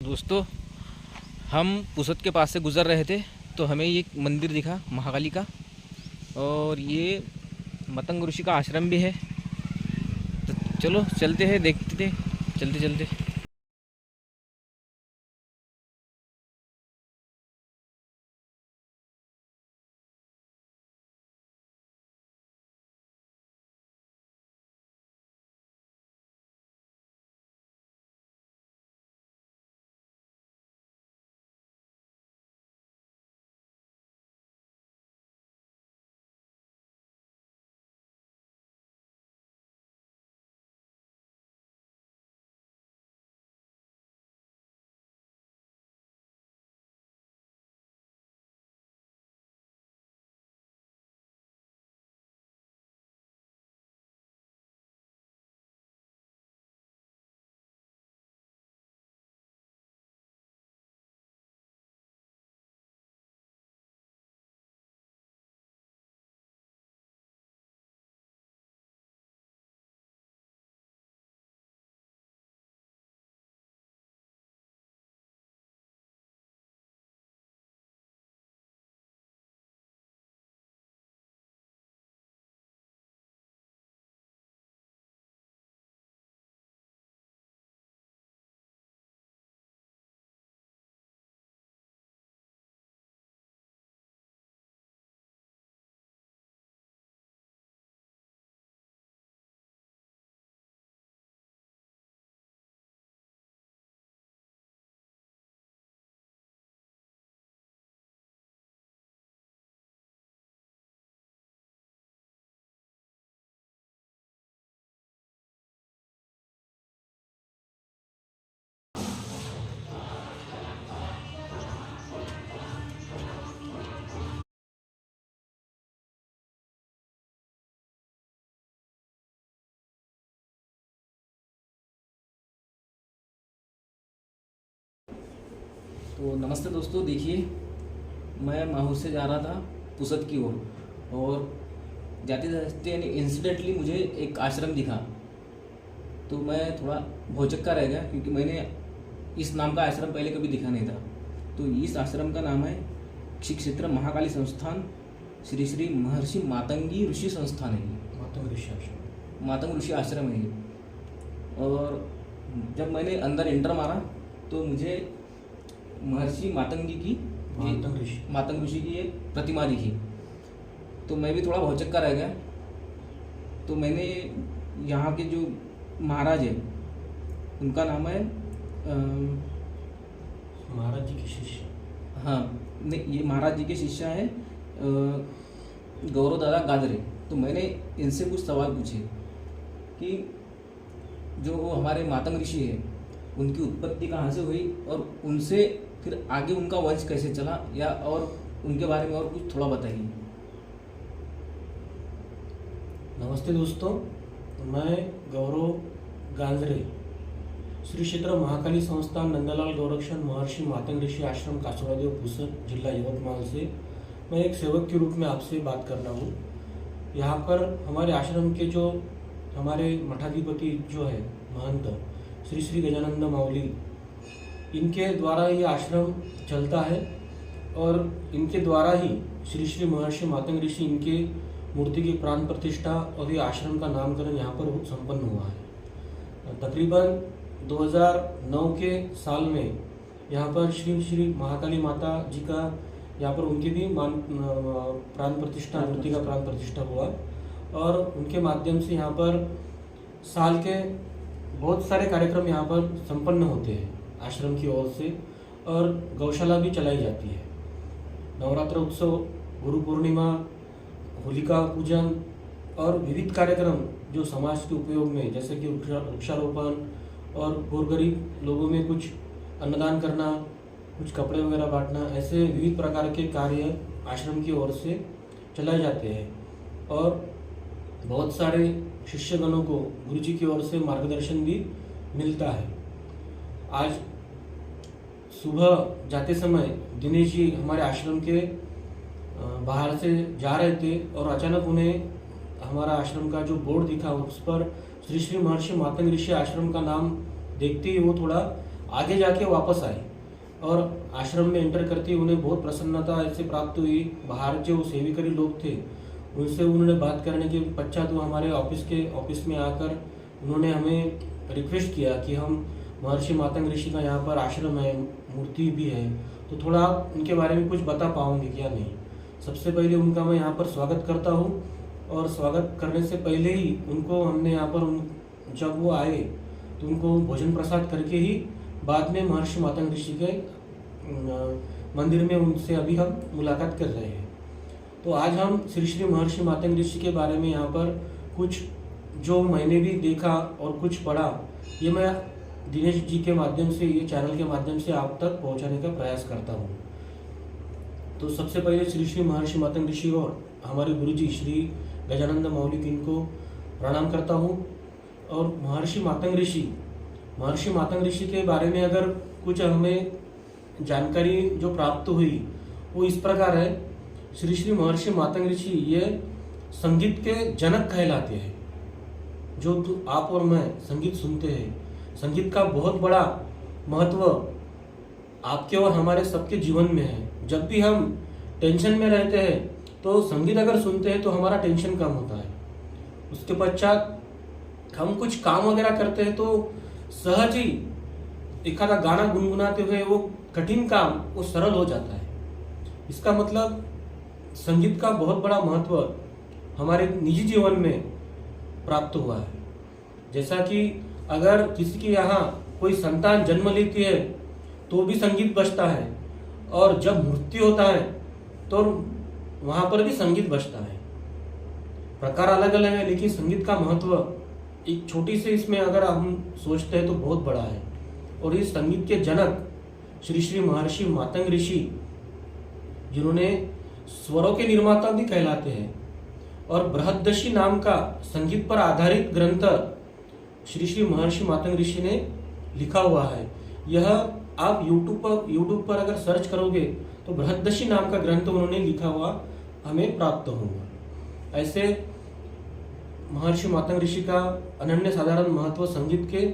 दोस्तों, हम पुसद के पास से गुज़र रहे थे तो हमें ये मंदिर दिखा महाकाली का। और ये मतंग ऋषि का आश्रम भी है। तो चलो चलते हैं, देखते थे चलते चलते। तो नमस्ते दोस्तों, देखिए मैं माहौर से जा रहा था पुसद की ओर। और जाते जाते यानी इंसिडेंटली मुझे एक आश्रम दिखा। तो मैं थोड़ा भौचक्का रह गया क्योंकि मैंने इस नाम का आश्रम पहले कभी दिखा नहीं था। तो इस आश्रम का नाम है श्री क्षेत्र महाकाली संस्थान श्री श्री महर्षि मातंगी ऋषि संस्थान है। मातंग ऋषि आश्रम है ये। और जब मैंने अंदर एंटर मारा तो मुझे महर्षि मातंगी की मातंग ऋषि की एक प्रतिमा दिखी। तो मैं भी थोड़ा भौचक्का रह गया। तो मैंने यहाँ के जो महाराज है उनका नाम है महाराज जी के शिष्य। हाँ, नहीं, ये महाराज जी के शिष्य हैं गौरव दादा गादरे। तो मैंने इनसे कुछ सवाल पूछे कि जो वो हमारे मातंग ऋषि है उनकी उत्पत्ति कहाँ से हुई और उनसे फिर आगे उनका वंश कैसे चला, या और उनके बारे में और कुछ थोड़ा बताइए। नमस्ते दोस्तों, मैं गौरव गांजरे श्री क्षेत्र महाकाली संस्थान नंदलाल गौरक्षण महर्षि मातंग ऋषि आश्रम कासवादेव पुसद जिला यवतमाल से मैं एक सेवक के रूप में आपसे बात कर रहा हूँ। यहाँ पर हमारे आश्रम के जो हमारे मठाधिपति जो है महंत श्री श्री गजानंद माउली, इनके द्वारा ये आश्रम चलता है। और इनके द्वारा ही श्री श्री महर्षि मातंग ऋषि इनके मूर्ति की प्राण प्रतिष्ठा और ये आश्रम का नामकरण यहाँ पर संपन्न हुआ है। तकरीबन 2009 के साल में यहाँ पर श्री श्री महाकाली माता जी का यहाँ पर उनकी भी प्राण प्रतिष्ठा मूर्ति का प्राण प्रतिष्ठा हुआ। और उनके माध्यम से यहाँ पर साल के बहुत सारे कार्यक्रम यहाँ पर संपन्न होते हैं आश्रम की ओर से। और गौशाला भी चलाई जाती है। नवरात्र उत्सव, गुरु पूर्णिमा, होलिका पूजन और विविध कार्यक्रम जो समाज के उपयोग में, जैसे कि वृक्षारोपण और गोरगरीब लोगों में कुछ अन्नदान करना, कुछ कपड़े वगैरह बांटना, ऐसे विविध प्रकार के कार्य आश्रम की ओर से चलाए जाते हैं। और बहुत सारे शिष्यगणों को गुरु जी की ओर से मार्गदर्शन भी मिलता है। आज सुबह जाते समय दिनेश जी हमारे आश्रम के बाहर से जा रहे थे और अचानक उन्हें हमारा आश्रम का जो बोर्ड दिखा उस पर श्री श्री महर्षि मातंग ऋषि आश्रम का नाम देखते ही वो थोड़ा आगे जाके वापस आए और आश्रम में एंटर करते ही उन्हें बहुत प्रसन्नता ऐसे प्राप्त हुई। बाहर जो सेविकरी लोग थे उनसे उन्होंने बात करने के पश्चात वो हमारे ऑफिस में आकर उन्होंने हमें रिक्वेस्ट किया कि हम महर्षि मातंग ऋषि का यहाँ पर आश्रम है, मूर्ति भी है, तो थोड़ा आप उनके बारे में कुछ बता पाओगे क्या? नहीं। सबसे पहले उनका मैं यहाँ पर स्वागत करता हूँ और स्वागत करने से पहले ही उनको हमने यहाँ पर जब वो आए तो उनको भोजन प्रसाद करके ही बाद में महर्षि मातंग ऋषि के मंदिर में उनसे अभी हम मुलाकात कर रहे हैं। तो आज हम श्री श्री महर्षि मातंग ऋषि के बारे में यहाँ पर कुछ जो मैंने भी देखा और कुछ पढ़ा, ये मैं दिनेश जी के माध्यम से, ये चैनल के माध्यम से आप तक पहुँचाने का प्रयास करता हूँ। तो सबसे पहले श्री श्री महर्षि मातंग ऋषि और हमारे गुरुजी श्री गजानंद मौलिक इनको प्रणाम करता हूँ। और महर्षि मातंग ऋषि के बारे में अगर कुछ हमें जानकारी जो प्राप्त हुई वो इस प्रकार है। श्री श्री महर्षि मातंग ऋषि ये संगीत के जनक कहलाते हैं। जो आप और मैं संगीत सुनते हैं, संगीत का बहुत बड़ा महत्व आपके और हमारे सबके जीवन में है। जब भी हम टेंशन में रहते हैं तो संगीत अगर सुनते हैं तो हमारा टेंशन कम होता है। उसके पश्चात हम कुछ काम वगैरह करते हैं तो सहज ही एखादा गाना गुनगुनाते हुए वो कठिन काम वो सरल हो जाता है। इसका मतलब संगीत का बहुत बड़ा महत्व हमारे निजी जीवन में प्राप्त हुआ है। जैसा कि अगर किसी के यहाँ कोई संतान जन्म लेती है तो भी संगीत बजता है, और जब मृत्यु होता है तो वहाँ पर भी संगीत बजता है। प्रकार अलग अलग है, लेकिन संगीत का महत्व एक छोटी से इसमें अगर हम सोचते हैं तो बहुत बड़ा है। और इस संगीत के जनक श्री श्री महर्षि मातंग ऋषि, जिन्होंने स्वरों के निर्माता भी कहलाते हैं, और बृहदर्षि नाम का संगीत पर आधारित ग्रंथ श्री श्री महर्षि मातंग ऋषि ने लिखा हुआ है। यह आप यूट्यूब पर अगर सर्च करोगे तो बृहदर्षि नाम का ग्रंथ उन्होंने लिखा हुआ हमें प्राप्त होगा। ऐसे महर्षि मातंग ऋषि का अनन्य साधारण महत्व संगीत के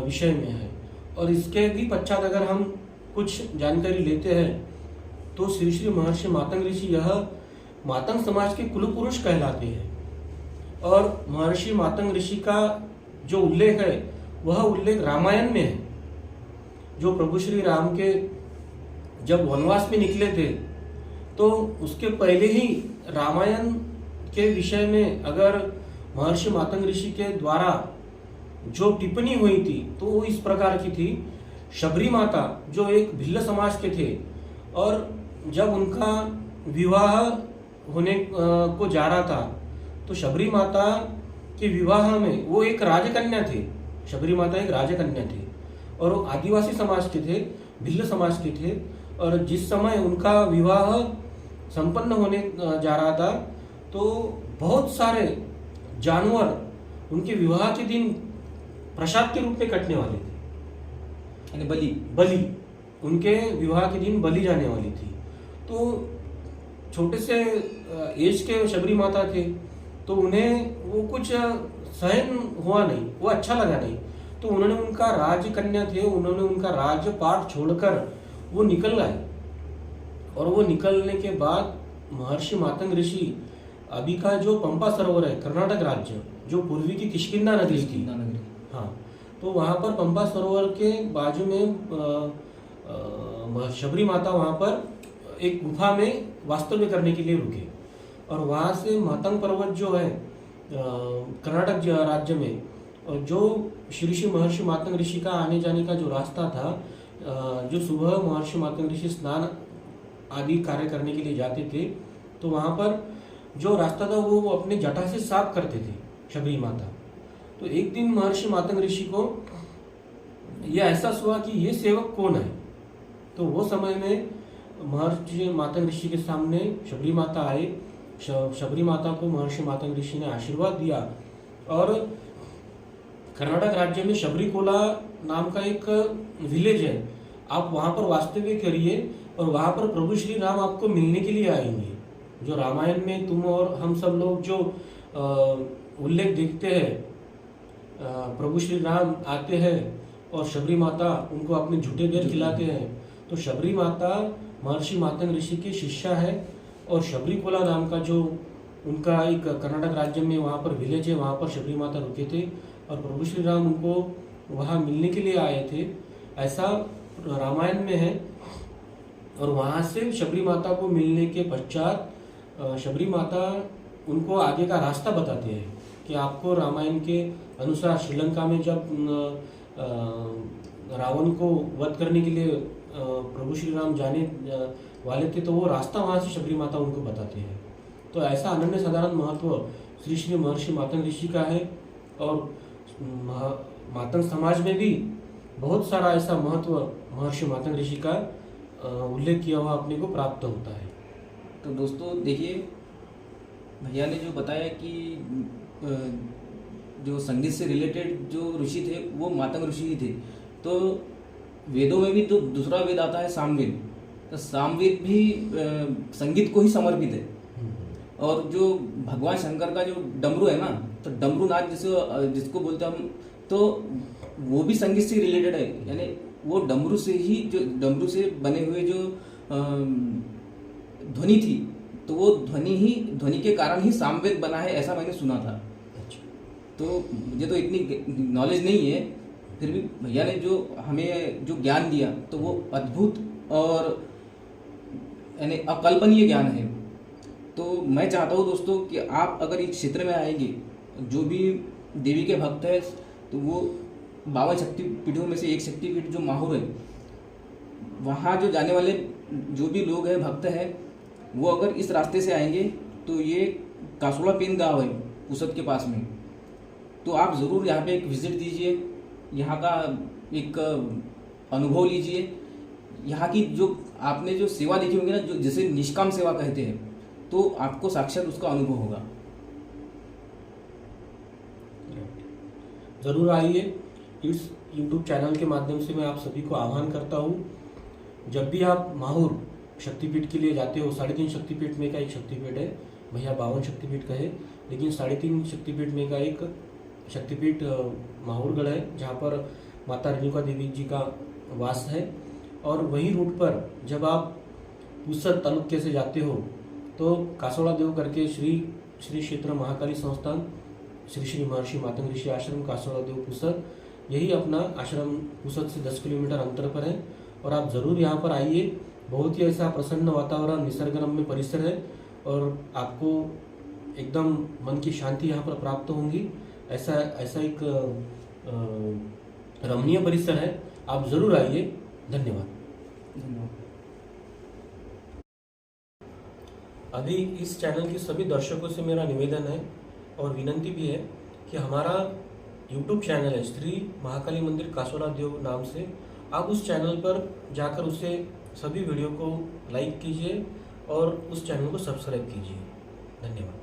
विषय में है। और इसके भी पश्चात अगर हम कुछ जानकारी लेते हैं तो श्री श्री महर्षि मातंग ऋषि यह मातंग समाज के कुल पुरुष कहलाते हैं। और महर्षि मातंग ऋषि का जो उल्लेख है वह उल्लेख रामायण में है। जो प्रभु श्री राम के जब वनवास में निकले थे तो उसके पहले ही रामायण के विषय में अगर महर्षि मातंग ऋषि के द्वारा जो टिप्पणी हुई थी तो वो इस प्रकार की थी। शबरी माता जो एक भिल्ल समाज के थे, और जब उनका विवाह होने को जा रहा था तो शबरी माता के विवाह में वो एक राजकन्या थे। शबरी माता एक राजकन्या थी और वो आदिवासी समाज के थे, भिल्ल समाज के थे। और जिस समय उनका विवाह संपन्न होने जा रहा था तो बहुत सारे जानवर उनके विवाह के दिन प्रसाद के रूप में कटने वाले थे, यानी बलि उनके विवाह के दिन बलि जाने वाली थी। तो छोटे से एज के शबरी माता थे तो उन्हें वो कुछ सहन हुआ नहीं, वो अच्छा लगा नहीं। तो उन्होंने उनका राजकन्या थे, उन्होंने उनका राजपाट छोड़कर वो निकल गए। और वो निकलने के बाद महर्षि मातंग ऋषि अभी का जो पंपा सरोवर है, कर्नाटक राज्य, जो पूर्वी की किष्किंधा नदी थी, हाँ, तो वहाँ पर पंपा सरोवर के बाजू में शबरी माता वहाँ पर एक गुफा में वास्तव्य करने के लिए रुके। और वहाँ से मातंग पर्वत जो है कर्नाटक राज्य में, और जो श्री श्री महर्षि मातंग ऋषि का आने जाने का जो रास्ता था, जो सुबह महर्षि मातंग ऋषि स्नान आदि कार्य करने के लिए जाते थे तो वहाँ पर जो रास्ता था वो अपने जटा से साफ करते थे शबरी माता। तो एक दिन महर्षि मातंग ऋषि को यह एहसास हुआ कि ये सेवक कौन है। तो वो समय में महर्षि मातंग ऋषि के सामने शबरी माता आए। शबरी माता को महर्षि मातंग ऋषि ने आशीर्वाद दिया और कर्नाटक राज्य में शबरीकोला नाम का एक विलेज है, आप वहाँ पर वास्तव्य करिए और वहाँ पर प्रभु श्री राम आपको मिलने के लिए आएंगे। जो रामायण में तुम और हम सब लोग जो उल्लेख देखते हैं, प्रभु श्री राम आते हैं और शबरी माता उनको अपने झूठे बेर खिलाते हैं। तो शबरी माता महर्षि मातंग ऋषि की शिष्या है और शबरी कोला नाम का जो उनका एक कर्नाटक राज्य में वहाँ पर विलेज है, वहाँ पर शबरी माता रुके थे और प्रभु श्री राम उनको वहाँ मिलने के लिए आए थे, ऐसा रामायण में है। और वहाँ से शबरी माता को मिलने के पश्चात शबरी माता उनको आगे का रास्ता बताते हैं कि आपको रामायण के अनुसार श्रीलंका में जब रावण को वध करने के लिए प्रभु श्री राम जाने वाले थे, तो वो रास्ता वहाँ से शबरी माता उनको बताते हैं। तो ऐसा अनन्य साधारण महत्व श्री श्री महर्षि मातंग ऋषि का है। और मातंग समाज में भी बहुत सारा ऐसा महत्व महर्षि मातंग ऋषि का उल्लेख किया हुआ अपने को प्राप्त होता है। तो दोस्तों देखिए, भैया ने जो बताया कि जो संगीत से रिलेटेड जो ऋषि थे वो मातंग ऋषि ही थे। तो वेदों में भी तो दूसरा वेद आता है सामवेद, तो सामवेद भी संगीत को ही समर्पित है। और जो भगवान शंकर का जो डमरू है ना, तो डमरू नाच जिसको बोलते हैं हम, तो वो भी संगीत से रिलेटेड है। यानी वो डमरू से ही, जो डमरू से बने हुए जो ध्वनि थी, तो वो ध्वनि के कारण ही सामवेद बना है, ऐसा मैंने सुना था। तो मुझे तो इतनी नॉलेज नहीं है, फिर भी भैया ने जो हमें जो ज्ञान दिया तो वो अद्भुत और यानी अकल्पनीय ज्ञान है। तो मैं चाहता हूँ दोस्तों कि आप अगर इस क्षेत्र में आएंगे, जो भी देवी के भक्त है, तो वो 52 शक्तिपीठों में से एक शक्तिपीठ जो माहौर है, वहाँ जो जाने वाले जो भी लोग हैं, भक्त हैं, वो अगर इस रास्ते से आएंगे तो ये कासोला पेन गाँव है पुसद के पास में, तो आप ज़रूर यहाँ पे एक विज़िट दीजिए, यहाँ का एक अनुभव लीजिए। यहाँ की जो आपने जो सेवा देखी होगी ना, जो जिसे निष्काम सेवा कहते हैं, तो आपको साक्षात उसका अनुभव होगा। ज़रूर आइए। इस YouTube चैनल के माध्यम से मैं आप सभी को आह्वान करता हूँ, जब भी आप माहौर शक्तिपीठ के लिए जाते हो, 3.5 शक्तिपीठ में का एक शक्तिपीठ है, भैया 52 शक्तिपीठ का है, लेकिन 3.5 शक्तिपीठ में का एक शक्तिपीठ माहौरगढ़ है, जहाँ पर माता रेणुका देवी जी का वास है। और वही रूट पर जब आप पुसद तालुके से जाते हो तो कासोड़ा देव करके श्री क्षेत्र महाकाली संस्थान श्री श्री महर्षि मातंग ऋषि आश्रम कासोड़ा देव पुसद, यही अपना आश्रम पुसद से 10 किलोमीटर अंतर पर है। और आप ज़रूर यहाँ पर आइए। बहुत ही ऐसा प्रसन्न वातावरण, निसर्गरम्य परिसर है और आपको एकदम मन की शांति यहाँ पर प्राप्त होंगी। ऐसा एक रमणीय परिसर है, आप ज़रूर आइए। धन्यवाद। अभी इस चैनल के सभी दर्शकों से मेरा निवेदन है और विनंती भी है कि हमारा YouTube चैनल है श्री महाकाली मंदिर कासोला देव नाम से, आप उस चैनल पर जाकर उसे सभी वीडियो को लाइक कीजिए और उस चैनल को सब्सक्राइब कीजिए। धन्यवाद।